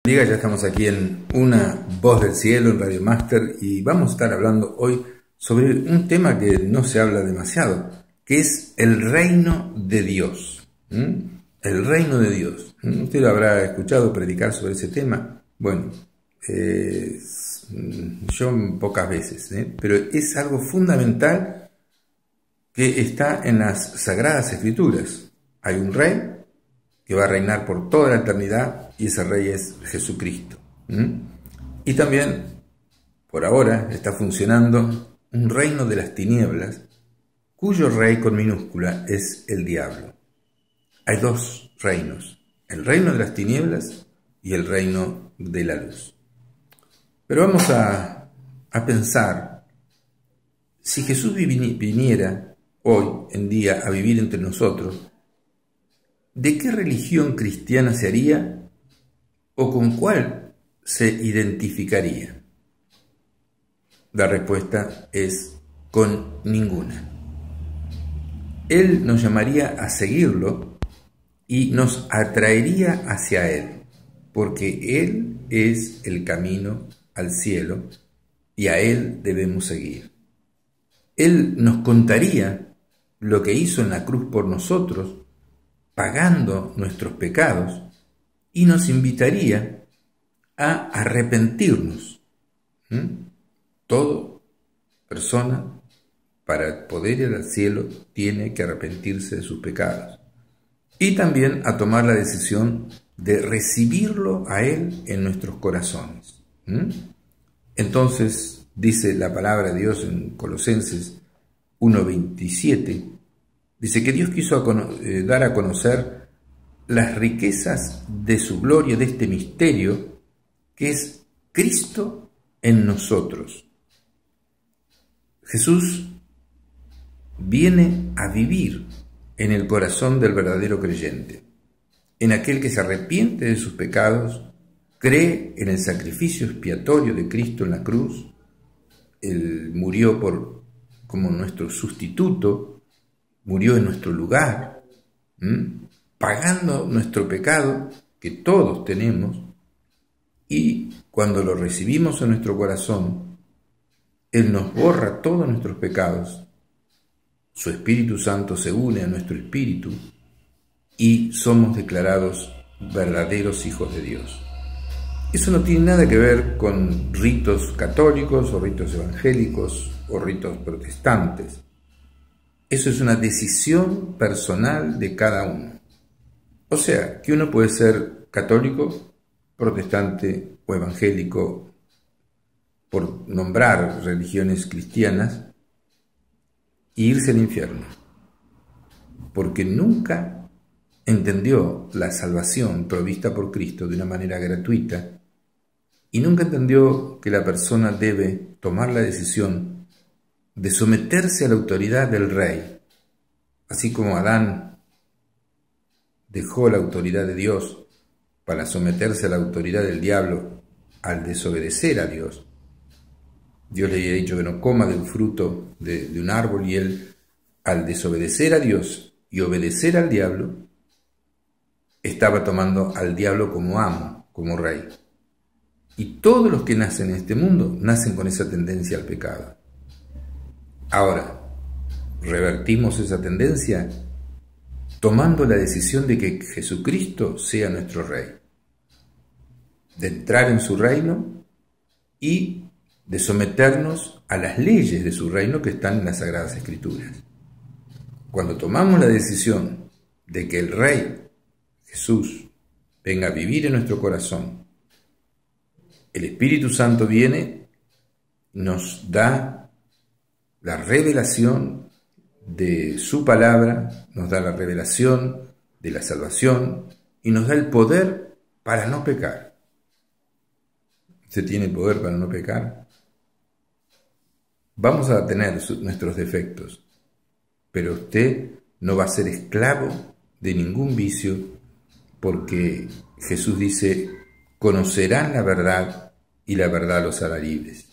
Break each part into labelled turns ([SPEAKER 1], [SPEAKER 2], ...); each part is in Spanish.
[SPEAKER 1] Ya estamos aquí en Una Voz del Cielo, en Radio Master, y vamos a estar hablando hoy sobre un tema que no se habla demasiado, que es el reino de Dios. El reino de Dios. Usted lo habrá escuchado predicar sobre ese tema. Bueno, yo pocas veces, pero es algo fundamental que está en las Sagradas Escrituras. Hay un rey que va a reinar por toda la eternidad, y ese rey es Jesucristo. Y también, por ahora, está funcionando un reino de las tinieblas, cuyo rey con minúscula es el diablo. Hay dos reinos, el reino de las tinieblas y el reino de la luz. Pero vamos a pensar, si Jesús viniera hoy en día a vivir entre nosotros, ¿de qué religión cristiana se haría o con cuál se identificaría? La respuesta es con ninguna. Él nos llamaría a seguirlo y nos atraería hacia Él, porque Él es el camino al cielo y a Él debemos seguir. Él nos contaría lo que hizo en la cruz por nosotros, pagando nuestros pecados, y nos invitaría a arrepentirnos. Toda persona, para poder ir al cielo, tiene que arrepentirse de sus pecados. Y también a tomar la decisión de recibirlo a Él en nuestros corazones. Entonces, dice la palabra de Dios en Colosenses 1:27, dice que Dios quiso dar a conocer las riquezas de su gloria, de este misterio, que es Cristo en nosotros. Jesús viene a vivir en el corazón del verdadero creyente, en aquel que se arrepiente de sus pecados, cree en el sacrificio expiatorio de Cristo en la cruz. Él murió como nuestro sustituto, murió en nuestro lugar, pagando nuestro pecado que todos tenemos, y cuando lo recibimos en nuestro corazón, Él nos borra todos nuestros pecados, su Espíritu Santo se une a nuestro espíritu y somos declarados verdaderos hijos de Dios. Eso no tiene nada que ver con ritos católicos o ritos evangélicos o ritos protestantes. Eso es una decisión personal de cada uno. O sea, que uno puede ser católico, protestante o evangélico, por nombrar religiones cristianas, e irse al infierno, porque nunca entendió la salvación provista por Cristo de una manera gratuita, y nunca entendió que la persona debe tomar la decisión de someterse a la autoridad del rey, así como Adán dejó la autoridad de Dios para someterse a la autoridad del diablo al desobedecer a Dios. Dios le había dicho que no coma del fruto de un árbol, y él, al desobedecer a Dios y obedecer al diablo, estaba tomando al diablo como amo, como rey. Y todos los que nacen en este mundo nacen con esa tendencia al pecado. Ahora, revertimos esa tendencia tomando la decisión de que Jesucristo sea nuestro rey, de entrar en su reino y de someternos a las leyes de su reino que están en las Sagradas Escrituras. Cuando tomamos la decisión de que el Rey, Jesús, venga a vivir en nuestro corazón, el Espíritu Santo viene, nos da la revelación de su palabra, nos da la revelación de la salvación y nos da el poder para no pecar. ¿Usted tiene poder para no pecar? Vamos a tener nuestros defectos, pero usted no va a ser esclavo de ningún vicio, porque Jesús dice: conocerán la verdad y la verdad los hará libres.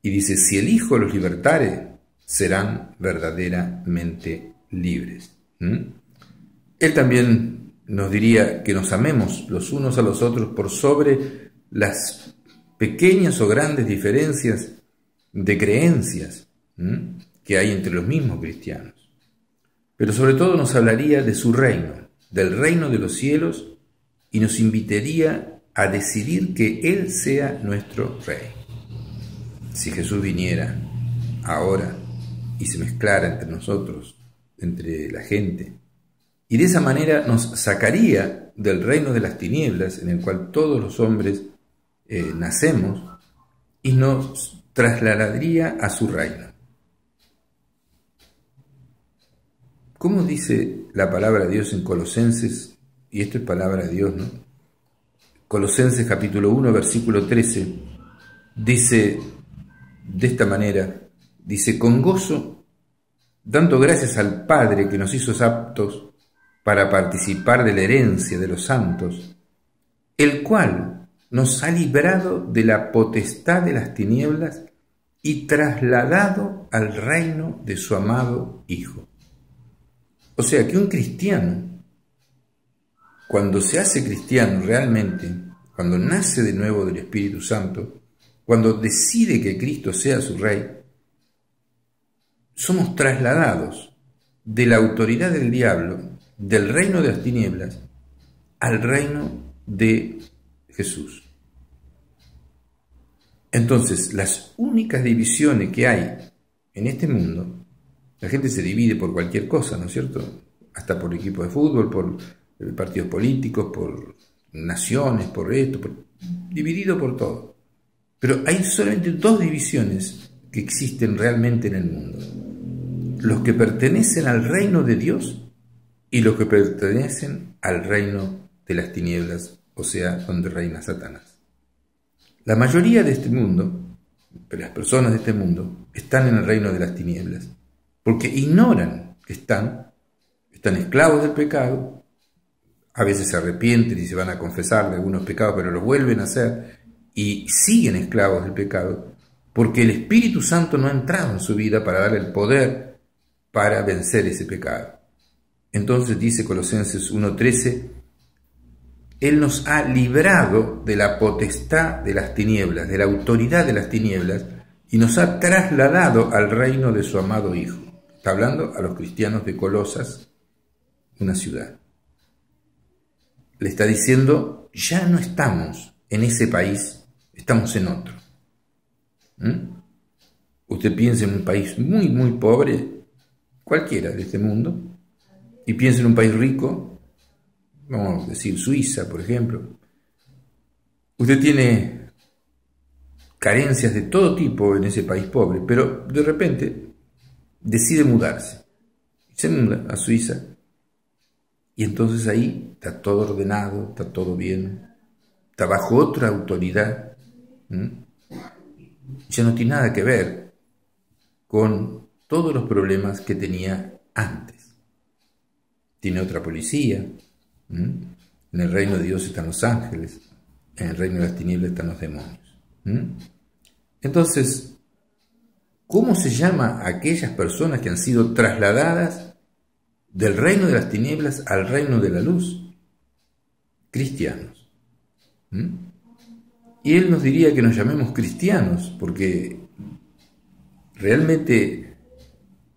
[SPEAKER 1] Y dice: si el Hijo los libertare, serán verdaderamente libres. Él también nos diría que nos amemos los unos a los otros por sobre las pequeñas o grandes diferencias de creencias que hay entre los mismos cristianos. Pero sobre todo nos hablaría de su reino, del reino de los cielos, y nos invitaría a decidir que Él sea nuestro Rey. Si Jesús viniera ahora y se mezclara entre nosotros, entre la gente, y de esa manera nos sacaría del reino de las tinieblas en el cual todos los hombres nacemos, y nos trasladaría a su reino. ¿Cómo dice la palabra de Dios en Colosenses? Y esto es palabra de Dios, ¿no? Colosenses capítulo 1, versículo 13, dice de esta manera, dice: con gozo, dando gracias al Padre que nos hizo aptos para participar de la herencia de los santos, el cual nos ha librado de la potestad de las tinieblas y trasladado al reino de su amado Hijo. O sea que un cristiano, cuando se hace cristiano realmente, cuando nace de nuevo del Espíritu Santo, cuando decide que Cristo sea su Rey, somos trasladados de la autoridad del diablo, del reino de las tinieblas, al reino de Jesús. Entonces, las únicas divisiones que hay en este mundo, la gente se divide por cualquier cosa, ¿no es cierto? Hasta por equipos de fútbol, por partidos políticos, por naciones, por esto, dividido por todo. Pero hay solamente dos divisiones que existen realmente en el mundo: los que pertenecen al reino de Dios y los que pertenecen al reino de las tinieblas, o sea, donde reina Satanás. La mayoría de este mundo, las personas de este mundo, están en el reino de las tinieblas, porque ignoran que están esclavos del pecado. A veces se arrepienten y se van a confesar de algunos pecados, pero lo vuelven a hacer y siguen esclavos del pecado, porque el Espíritu Santo no ha entrado en su vida para darle el poder para vencer ese pecado. Entonces dice Colosenses 1:13, Él nos ha librado de la potestad de las tinieblas, de la autoridad de las tinieblas, y nos ha trasladado al reino de su amado Hijo. Está hablando a los cristianos de Colosas, una ciudad. Le está diciendo, ya no estamos en ese país, estamos en otro. Usted piensa en un país muy, muy pobre, cualquiera de este mundo, y piensa en un país rico, vamos a decir Suiza, por ejemplo. Usted tiene carencias de todo tipo en ese país pobre, pero de repente decide mudarse. Se muda a Suiza y entonces ahí está todo ordenado, está todo bien, está bajo otra autoridad. Ya no tiene nada que ver con todos los problemas que tenía antes. Tiene otra policía. En el reino de Dios están los ángeles, en el reino de las tinieblas están los demonios. Entonces, ¿cómo se llama a aquellas personas que han sido trasladadas del reino de las tinieblas al reino de la luz? Cristianos. Y él nos diría que nos llamemos cristianos, porque realmente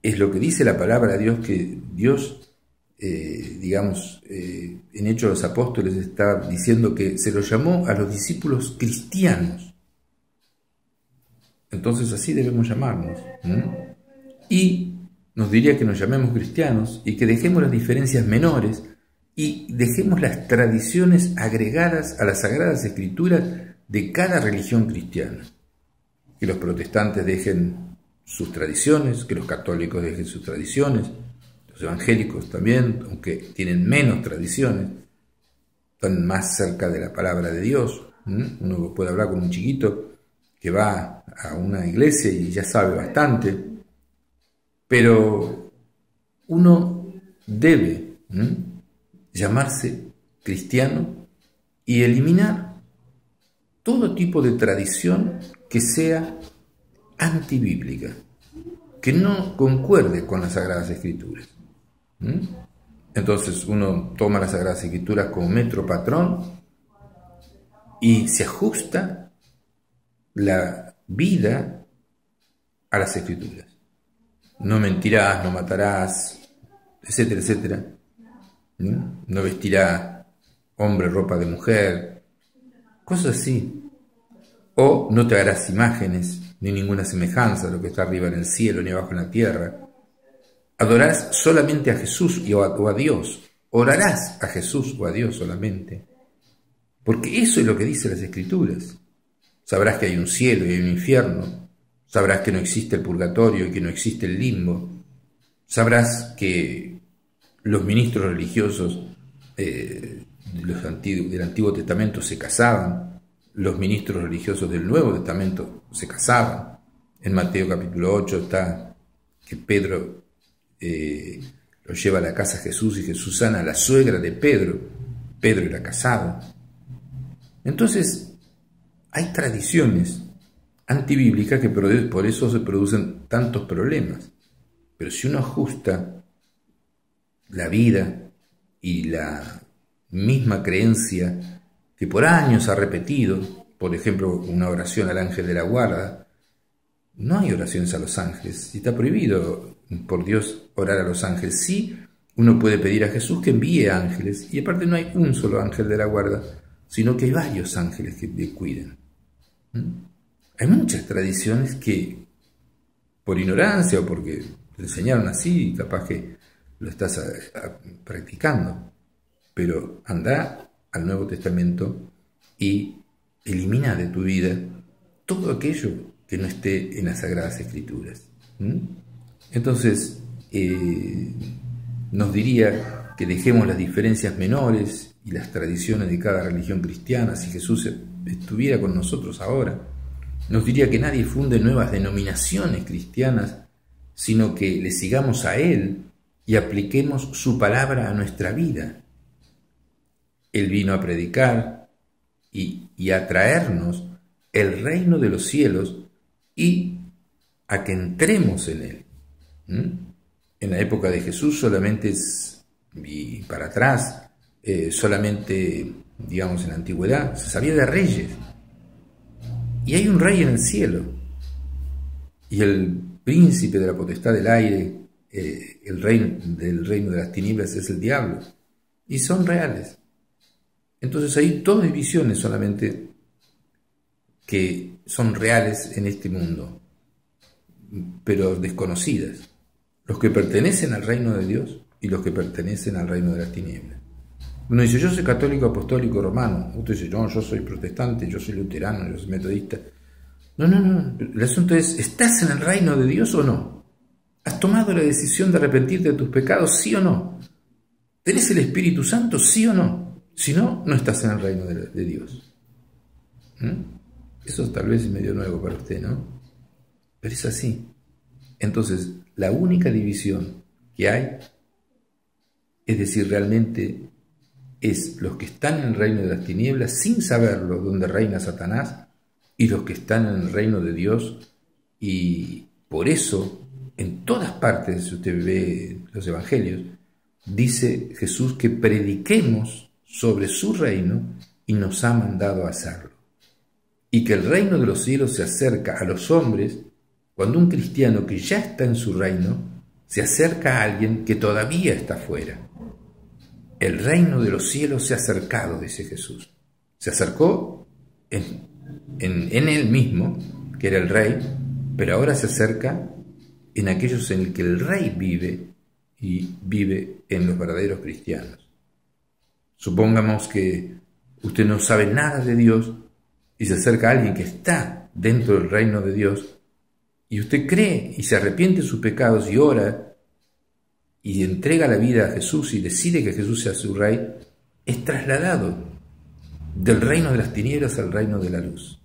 [SPEAKER 1] es lo que dice la palabra de Dios, que Dios, en Hechos de los Apóstoles está diciendo que se los llamó a los discípulos cristianos. Entonces así debemos llamarnos. Y nos diría que nos llamemos cristianos y que dejemos las diferencias menores y dejemos las tradiciones agregadas a las Sagradas Escrituras de cada religión cristiana. Que los protestantes dejen sus tradiciones, que los católicos dejen sus tradiciones, los evangélicos también, aunque tienen menos tradiciones, están más cerca de la palabra de Dios. Uno puede hablar con un chiquito que va a una iglesia y ya sabe bastante, pero uno debe llamarse cristiano y eliminar todo tipo de tradición que sea antibíblica, que no concuerde con las Sagradas Escrituras. Entonces uno toma las Sagradas Escrituras como metro patrón y se ajusta la vida a las Escrituras. No mentirás, no matarás, etcétera, etcétera. No vestirás hombre ropa de mujer, cosas así. O no te harás imágenes, ni ninguna semejanza de lo que está arriba en el cielo, ni abajo en la tierra. Adorarás solamente a Jesús o a Dios. Orarás a Jesús o a Dios solamente. Porque eso es lo que dicen las Escrituras. Sabrás que hay un cielo y hay un infierno. Sabrás que no existe el purgatorio y que no existe el limbo. Sabrás que los ministros religiosos del Antiguo Testamento se casaban. Los ministros religiosos del Nuevo Testamento se casaban. En Mateo capítulo 8 está que Pedro lo lleva a la casa a Jesús y Jesús sana a la suegra de Pedro. Pedro era casado. Entonces, hay tradiciones antibíblicas que por eso se producen tantos problemas. Pero si uno ajusta la vida y la misma creencia que por años ha repetido, por ejemplo, una oración al ángel de la guarda, no hay oraciones a los ángeles, y está prohibido por Dios orar a los ángeles. Sí, uno puede pedir a Jesús que envíe ángeles, y aparte no hay un solo ángel de la guarda, sino que hay varios ángeles que le cuidan. Hay muchas tradiciones que, por ignorancia o porque te enseñaron así, capaz que lo estás practicando, pero anda al Nuevo Testamento y elimina de tu vida todo aquello que no esté en las Sagradas Escrituras. Entonces, nos diría que dejemos las diferencias menores y las tradiciones de cada religión cristiana. Si Jesús estuviera con nosotros ahora, nos diría que nadie funde nuevas denominaciones cristianas, sino que le sigamos a Él y apliquemos su palabra a nuestra vida. Él vino a predicar y a traernos el reino de los cielos y a que entremos en él. En la época de Jesús solamente, y para atrás, solamente, digamos, en la antigüedad, se sabía de reyes. Y hay un rey en el cielo. Y el príncipe de la potestad del aire, el rey del reino de las tinieblas es el diablo. Y son reales. Entonces hay dos divisiones solamente que son reales en este mundo, pero desconocidas. Los que pertenecen al reino de Dios y los que pertenecen al reino de las tinieblas. Uno dice, yo soy católico, apostólico, romano. Otro dice, no, yo soy protestante, yo soy luterano, yo soy metodista. No. El asunto es, ¿estás en el reino de Dios o no? ¿Has tomado la decisión de arrepentirte de tus pecados, sí o no? ¿Tenés el Espíritu Santo, sí o no? Si no, no estás en el reino de Dios. Eso tal vez es medio nuevo para usted, ¿no? Pero es así. Entonces, la única división que hay, es decir, realmente es los que están en el reino de las tinieblas sin saberlo, donde reina Satanás, y los que están en el reino de Dios. Y por eso, en todas partes, si usted ve los evangelios, dice Jesús que prediquemos sobre su reino y nos ha mandado a hacerlo. Y que el reino de los cielos se acerca a los hombres cuando un cristiano que ya está en su reino se acerca a alguien que todavía está fuera. El reino de los cielos se ha acercado, dice Jesús. Se acercó en él mismo, que era el rey, pero ahora se acerca en aquellos en el que el rey vive y vive en los verdaderos cristianos. Supongamos que usted no sabe nada de Dios y se acerca a alguien que está dentro del reino de Dios y usted cree y se arrepiente de sus pecados y ora y entrega la vida a Jesús y decide que Jesús sea su rey, es trasladado del reino de las tinieblas al reino de la luz.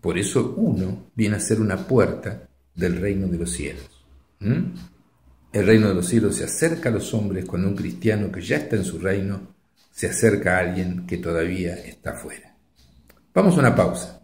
[SPEAKER 1] Por eso uno viene a ser una puerta del reino de los cielos. El reino de los cielos se acerca a los hombres cuando un cristiano que ya está en su reino se acerca a alguien que todavía está fuera. Vamos a una pausa.